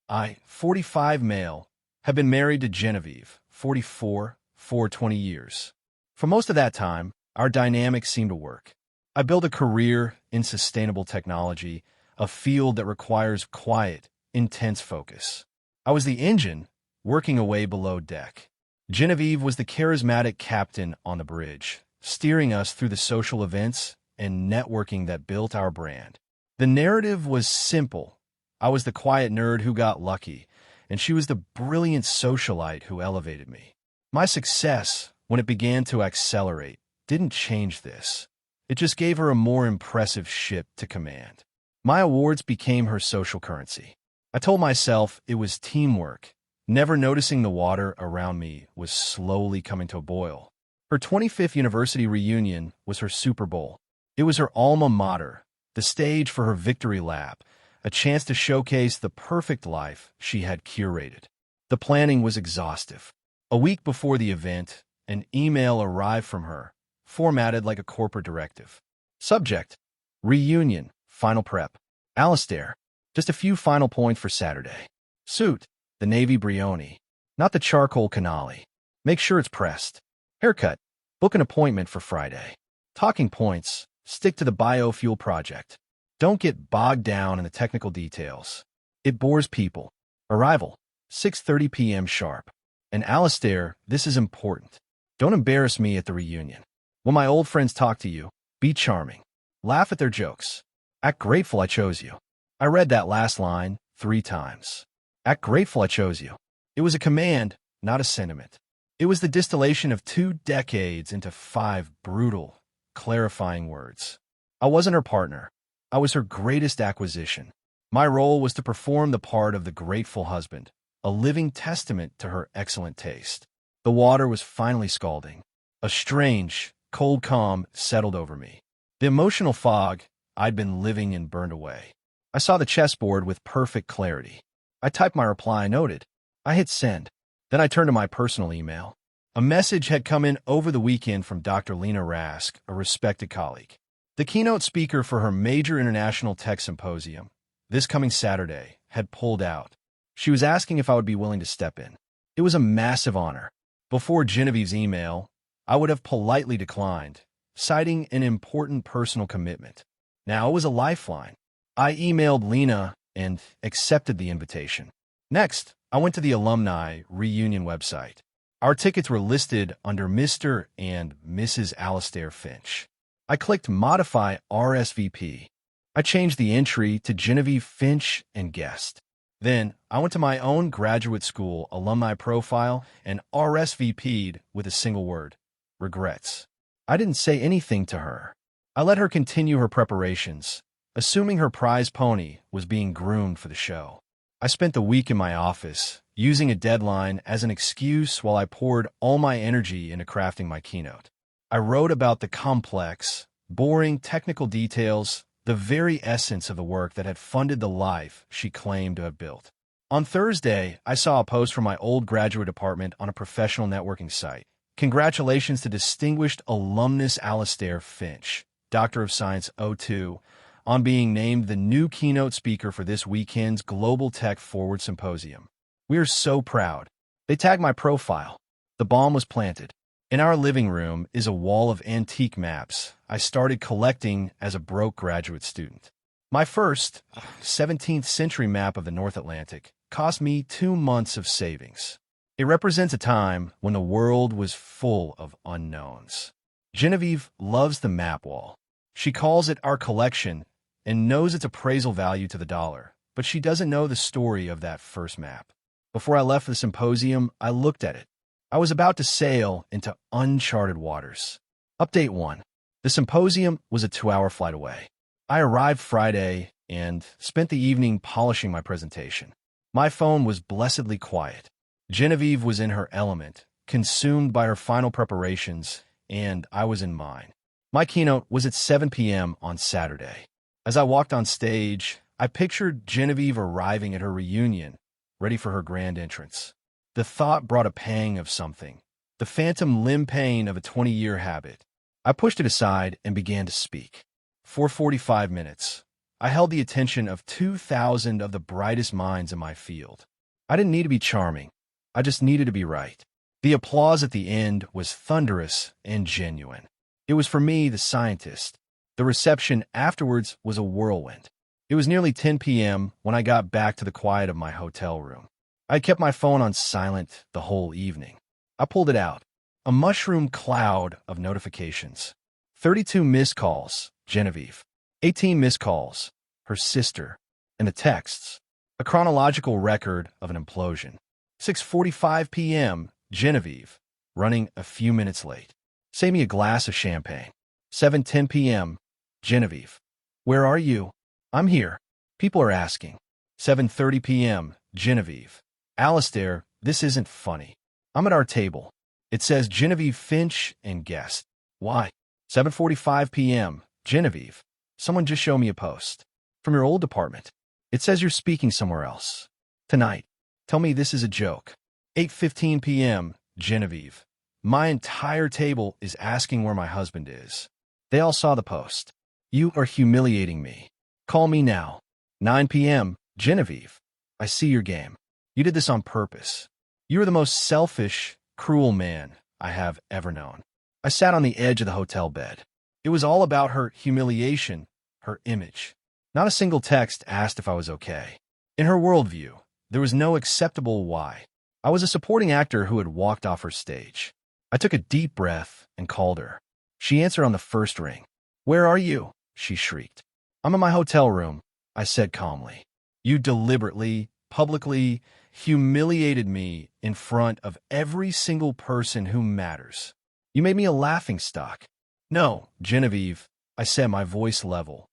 I, 45 male, have been married to Genevieve, 44, for 20 years. For most of that time, our dynamic seemed to work. I built a career in sustainable technology, a field that requires quiet, intense focus. I was the engine, working away below deck. Genevieve was the charismatic captain on the bridge, steering us through the social events and networking that built our brand. The narrative was simple. I was the quiet nerd who got lucky, and she was the brilliant socialite who elevated me. My success, when it began to accelerate, didn't change this. It just gave her a more impressive ship to command. My awards became her social currency. I told myself it was teamwork, never noticing the water around me was slowly coming to a boil. Her 25th university reunion was her Super Bowl. It was her alma mater, the stage for her victory lap, a chance to showcase the perfect life she had curated. The planning was exhaustive. A week before the event, an email arrived from her, formatted like a corporate directive. Subject: Reunion, Final Prep. Alistair, just a few final points for Saturday. Suit: the navy brioni, not the charcoal canali. Make sure it's pressed. Haircut: book an appointment for Friday. Talking points: stick to the biofuel project. Don't get bogged down in the technical details. It bores people. Arrival: 6:30 p.m. sharp. And Alistair, this is important. Don't embarrass me at the reunion. When my old friends talk to you, be charming. Laugh at their jokes. Act grateful I chose you. I read that last line 3 times. Act grateful I chose you. It was a command, not a sentiment. It was the distillation of 2 decades into 5 brutal, clarifying words. I wasn't her partner. I was her greatest acquisition. My role was to perform the part of the grateful husband, a living testament to her excellent taste. The water was finally scalding. A strange, cold calm settled over me. The emotional fog I'd been living in burned away. I saw the chessboard with perfect clarity. I typed my reply, noted. I hit send. Then I turned to my personal email. A message had come in over the weekend from Dr. Lena Rask, a respected colleague. The keynote speaker for her major international tech symposium, this coming Saturday, had pulled out. She was asking if I would be willing to step in. It was a massive honor. Before Genevieve's email, I would have politely declined, citing an important personal commitment. Now it was a lifeline. I emailed Lena and accepted the invitation. Next, I went to the Alumni reunion website. Our tickets were listed under Mr. and Mrs. Alistair Finch. I clicked Modify RSVP. I changed the entry to Genevieve Finch and guest. Then, I went to my own graduate school alumni profile and RSVP'd with a single word: regrets. I didn't say anything to her. I let her continue her preparations, assuming her prize pony was being groomed for the show. I spent the week in my office, using a deadline as an excuse while I poured all my energy into crafting my keynote. I wrote about the complex, boring technical details, the very essence of the work that had funded the life she claimed to have built. On Thursday, I saw a post from my old graduate apartment on a professional networking site. Congratulations to distinguished alumnus Alistair Finch, Doctor of Science 02, on being named the new keynote speaker for this weekend's Global Tech Forward Symposium. We are so proud. They tagged my profile. The bomb was planted. In our living room is a wall of antique maps I started collecting as a broke graduate student. My first, 17th century map of the North Atlantic cost me 2 months of savings. It represents a time when the world was full of unknowns. Genevieve loves the map wall. She calls it our collection and knows its appraisal value to the dollar, but she doesn't know the story of that first map. Before I left the symposium, I looked at it. I was about to sail into uncharted waters. Update 1. The symposium was a 2-hour flight away. I arrived Friday and spent the evening polishing my presentation. My phone was blessedly quiet. Genevieve was in her element, consumed by her final preparations, and I was in mine. My keynote was at 7 p.m. on Saturday. As I walked on stage, I pictured Genevieve arriving at her reunion, ready for her grand entrance. The thought brought a pang of something, the phantom limb pain of a 20-year habit. I pushed it aside and began to speak. For 45 minutes, I held the attention of 2,000 of the brightest minds in my field. I didn't need to be charming. I just needed to be right. The applause at the end was thunderous and genuine. It was for me, the scientist. The reception afterwards was a whirlwind. It was nearly 10 p.m. when I got back to the quiet of my hotel room. I had kept my phone on silent the whole evening. I pulled it out. A mushroom cloud of notifications. 32 missed calls, Genevieve. 18 missed calls, her sister. And the texts. A chronological record of an implosion. 6:45 p.m., Genevieve, running a few minutes late. Save me a glass of champagne. 7:10 p.m., Genevieve. Where are you? I'm here. People are asking. 7:30 p.m., Genevieve. Alistair, this isn't funny. I'm at our table. It says Genevieve Finch and guest. Why? 7:45 p.m., Genevieve. Someone just showed me a post. From your old department. It says you're speaking somewhere else. Tonight. Tell me this is a joke. 8:15 p.m., Genevieve. My entire table is asking where my husband is. They all saw the post. You are humiliating me. Call me now. 9 p.m., Genevieve. I see your game. You did this on purpose. You are the most selfish, cruel man I have ever known. I sat on the edge of the hotel bed. It was all about her humiliation, her image. Not a single text asked if I was okay. In her worldview, there was no acceptable why. I was a supporting actor who had walked off her stage. I took a deep breath and called her. She answered on the first ring. Where are you? She shrieked. I'm in my hotel room, I said calmly. You deliberately, publicly humiliated me in front of every single person who matters. You made me a laughingstock. No, Genevieve, I said, my voice level.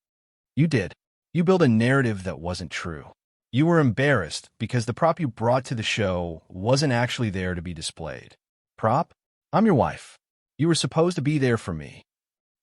You did. You built a narrative that wasn't true. You were embarrassed because the prop you brought to the show wasn't actually there to be displayed. Prop? I'm your wife. You were supposed to be there for me.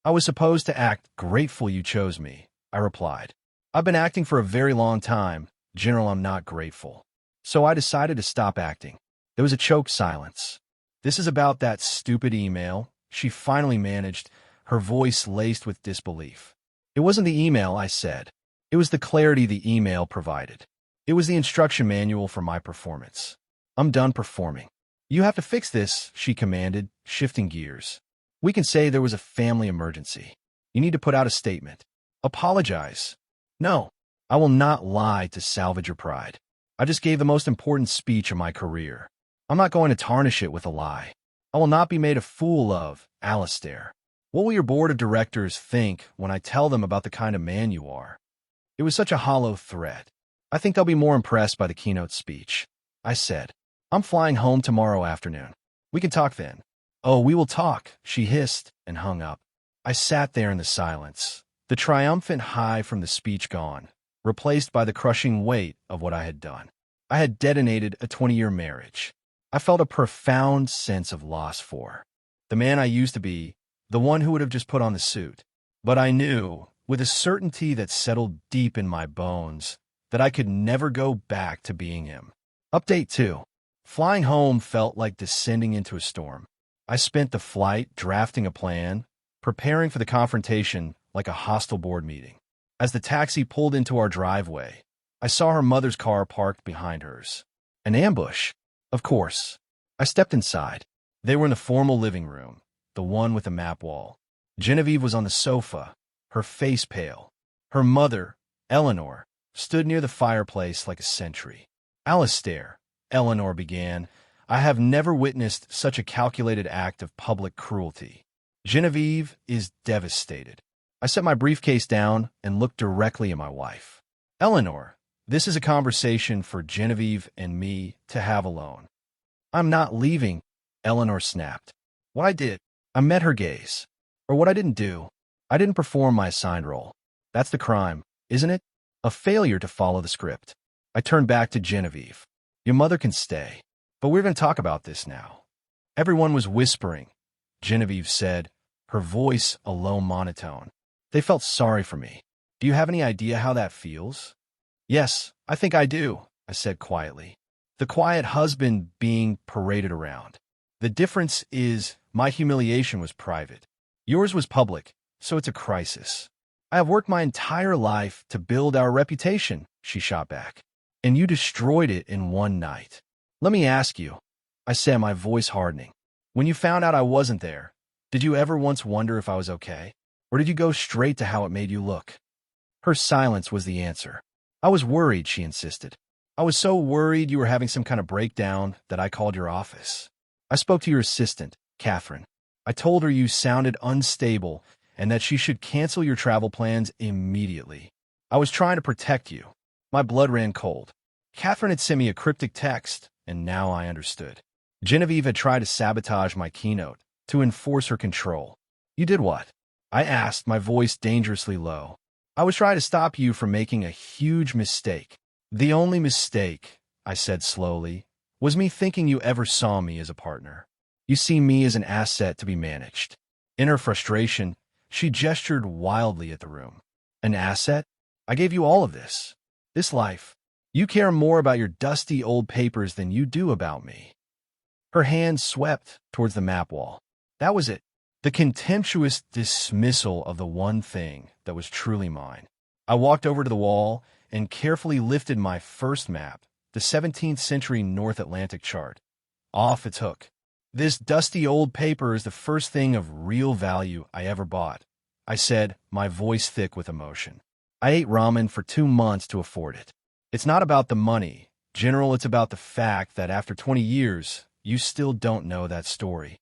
I was supposed to act grateful you chose me, I replied. I've been acting for a very long time. General, I'm not grateful. So I decided to stop acting. There was a choked silence. This is about that stupid email, she finally managed, her voice laced with disbelief. It wasn't the email, I said. It was the clarity the email provided. It was the instruction manual for my performance. I'm done performing. You have to fix this, she commanded, shifting gears. We can say there was a family emergency. You need to put out a statement. Apologize. No, I will not lie to salvage your pride. I just gave the most important speech of my career. I'm not going to tarnish it with a lie. I will not be made a fool of, Alistair. What will your board of directors think when I tell them about the kind of man you are? It was such a hollow threat. I think they'll be more impressed by the keynote speech. I said, I'm flying home tomorrow afternoon. We can talk then. Oh, we will talk, she hissed and hung up. I sat there in the silence, the triumphant high from the speech gone, replaced by the crushing weight of what I had done. I had detonated a 20-year marriage. I felt a profound sense of loss for the man I used to be, the one who would have just put on the suit. But I knew, with a certainty that settled deep in my bones, that I could never go back to being him. Update 2. Flying home felt like descending into a storm. I spent the flight drafting a plan, preparing for the confrontation like a hostile board meeting. As the taxi pulled into our driveway, I saw her mother's car parked behind hers. An ambush. Of course. I stepped inside. They were in the formal living room, the one with the map wall. Genevieve was on the sofa, her face pale. Her mother, Eleanor, stood near the fireplace like a sentry. Alistair, Eleanor began, I have never witnessed such a calculated act of public cruelty. Genevieve is devastated. I set my briefcase down and looked directly at my wife. Eleanor, this is a conversation for Genevieve and me to have alone. I'm not leaving, Eleanor snapped. What I did, I met her gaze. Or what I didn't do, I didn't perform my assigned role. That's the crime, isn't it? A failure to follow the script. I turned back to Genevieve. Your mother can stay, but we're going to talk about this now. Everyone was whispering, Genevieve said, her voice a low monotone. They felt sorry for me. Do you have any idea how that feels? Yes, I think I do, I said quietly. The quiet husband being paraded around. The difference is my humiliation was private. Yours was public, so it's a crisis. I have worked my entire life to build our reputation, she shot back. And you destroyed it in one night. Let me ask you, I said, my voice hardening. When you found out I wasn't there, did you ever once wonder if I was okay? Or did you go straight to how it made you look? Her silence was the answer. I was worried, she insisted. I was so worried you were having some kind of breakdown that I called your office. I spoke to your assistant, Catherine. I told her you sounded unstable and that she should cancel your travel plans immediately. I was trying to protect you. My blood ran cold. Catherine had sent me a cryptic text, and now I understood. Genevieve had tried to sabotage my keynote, to enforce her control. You did what? I asked, my voice dangerously low. I was trying to stop you from making a huge mistake. The only mistake, I said slowly, was me thinking you ever saw me as a partner. You see me as an asset to be managed. In her frustration, she gestured wildly at the room. An asset? I gave you all of this. This life. You care more about your dusty old papers than you do about me. Her hand swept towards the map wall. That was it. The contemptuous dismissal of the one thing that was truly mine. I walked over to the wall and carefully lifted my first map, the 17th century North Atlantic chart, off its hook. This dusty old paper is the first thing of real value I ever bought, I said, my voice thick with emotion. I ate ramen for 2 months to afford it. It's not about the money, General, it's about the fact that after 20 years, you still don't know that story.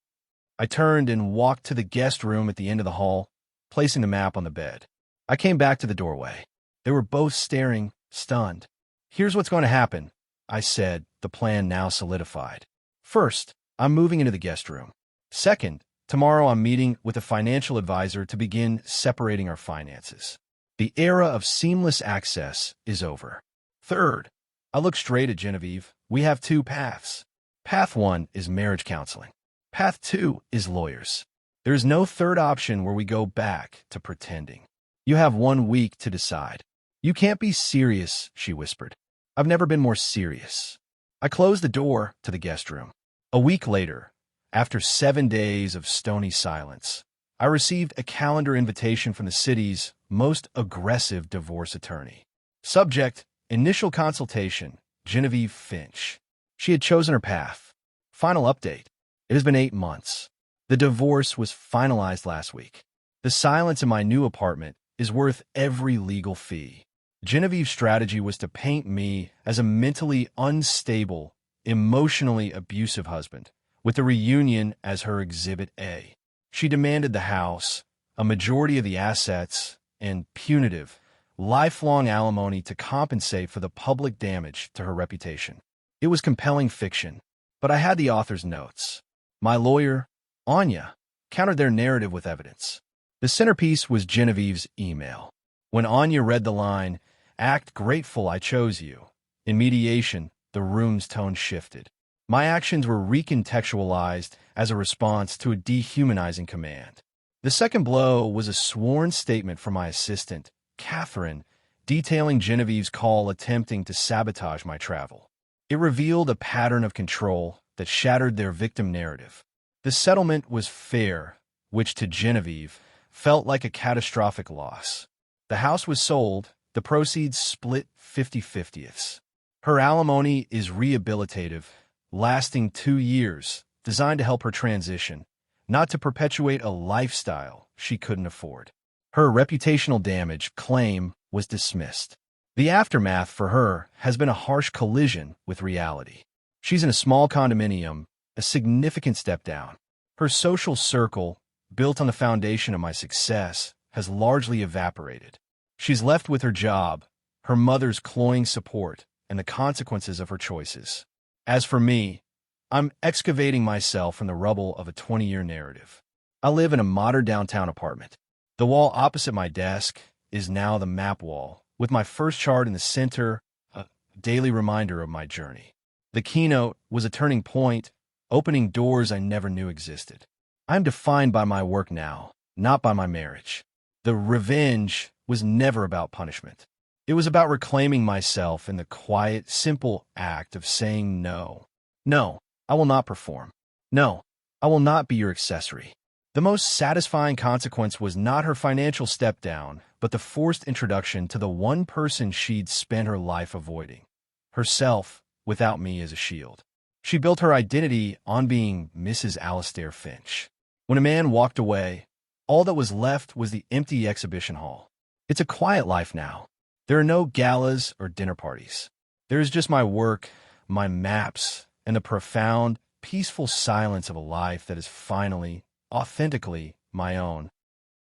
I turned and walked to the guest room at the end of the hall, placing the map on the bed. I came back to the doorway. They were both staring, stunned. Here's what's going to happen, I said, the plan now solidified. First, I'm moving into the guest room. Second, tomorrow I'm meeting with a financial advisor to begin separating our finances. The era of seamless access is over. Third, I looked straight at Genevieve. We have 2 paths. Path 1 is marriage counseling. Path 2 is lawyers. There is no third option where we go back to pretending. You have 1 week to decide. You can't be serious, she whispered. I've never been more serious. I closed the door to the guest room. A week later, after 7 days of stony silence, I received a calendar invitation from the city's most aggressive divorce attorney. Subject, initial consultation, Genevieve Finch. She had chosen her path. Final update. It has been 8 months. The divorce was finalized last week. The silence in my new apartment is worth every legal fee. Genevieve's strategy was to paint me as a mentally unstable, emotionally abusive husband, with the reunion as her Exhibit A. She demanded the house, a majority of the assets, and punitive, lifelong alimony to compensate for the public damage to her reputation. It was compelling fiction, but I had the author's notes. My lawyer, Anya, countered their narrative with evidence. The centerpiece was Genevieve's email. When Anya read the line, "Act grateful I chose you," in mediation, the room's tone shifted. My actions were recontextualized as a response to a dehumanizing command. The second blow was a sworn statement from my assistant, Catherine, detailing Genevieve's call attempting to sabotage my travel. It revealed a pattern of control that shattered their victim narrative. The settlement was fair, which to Genevieve felt like a catastrophic loss. The house was sold, the proceeds split 50-50ths. Her alimony is rehabilitative, lasting 2 years, designed to help her transition, not to perpetuate a lifestyle she couldn't afford. Her reputational damage claim was dismissed. The aftermath for her has been a harsh collision with reality. She's in a small condominium, a significant step down. Her social circle, built on the foundation of my success, has largely evaporated. She's left with her job, her mother's cloying support, and the consequences of her choices. As for me, I'm excavating myself from the rubble of a 20-year narrative. I live in a modern downtown apartment. The wall opposite my desk is now the map wall, with my first chart in the center, a daily reminder of my journey. The keynote was a turning point, opening doors I never knew existed. I'm defined by my work now, not by my marriage. The revenge was never about punishment. It was about reclaiming myself in the quiet, simple act of saying no. No, I will not perform. No, I will not be your accessory. The most satisfying consequence was not her financial step-down, but the forced introduction to the one person she'd spent her life avoiding. Herself, without me as a shield. She built her identity on being Mrs. Alastair Finch. When a man walked away, all that was left was the empty exhibition hall. It's a quiet life now. There are no galas or dinner parties. There is just my work, my maps, and the profound, peaceful silence of a life that is finally, authentically my own.